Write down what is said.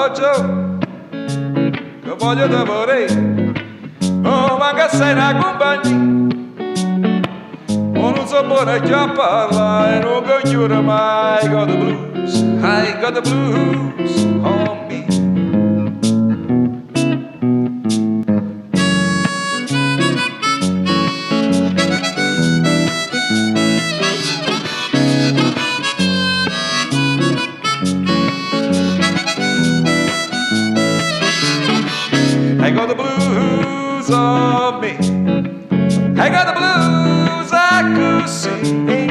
appoggio che voglio da vorrei. Oh, ma che sei una compagnia, oh, non so buona che parla e non coglione mai. I got the blues, I got the blues on me. I got the blues on me. I got the blues I could sing.